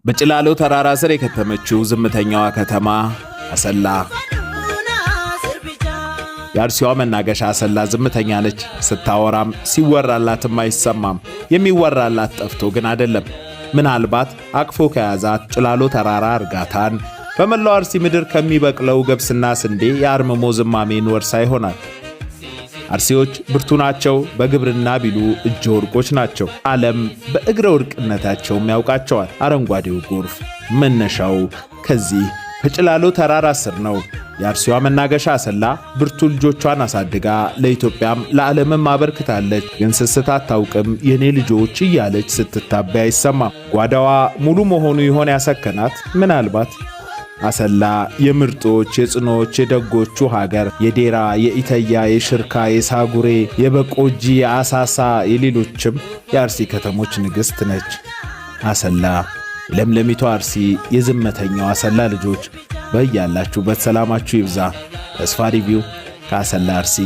በጭላሎ ተራራ ስር የከተመችው ዝምተኛዋ ከተማ አሰላ። የአርሲዋ መናገሻ አሰላ ዝምተኛ ነች። ስታወራም ሲወራላትም አይሰማም። የሚወራላት ጠፍቶ ግን አይደለም። ምናልባት አቅፎ ከያዛት ጭላሎ ተራራ እርጋታን፣ በመላው አርሲ ምድር ከሚበቅለው ገብስና ስንዴ የአርምሞ ዝማሜን ወርሳ ይሆናል። አርሲዎች ብርቱ ናቸው። በግብርና ቢሉ እጅ ወርቆች ናቸው። ዓለም በእግረ ወርቅነታቸውም ያውቃቸዋል። አረንጓዴው ጎርፍ መነሻው ከዚህ ከጭላሎ ተራራ ስር ነው። የአርሲዋ መናገሻ አሰላ ብርቱ ልጆቿን አሳድጋ ለኢትዮጵያም ለዓለምም አበርክታለች። ግን ስስት አታውቅም። የኔ ልጆች እያለች ስትታበይ አይሰማም። ጓዳዋ ሙሉ መሆኑ ይሆን ያሰከናት? ምናልባት አሰላ የምርጦች የጽኖች የደጎቹ ሀገር፣ የዴራ የኢተያ የሽርካ የሳጉሬ የበቆጂ የአሳሳ የሌሎችም የአርሲ ከተሞች ንግሥት ነች። አሰላ ለምለሚቷ አርሲ የዝምተኛው አሰላ ልጆች በያላችሁበት ሰላማችሁ ይብዛ። ተስፋ ሪቪው ከአሰላ አርሲ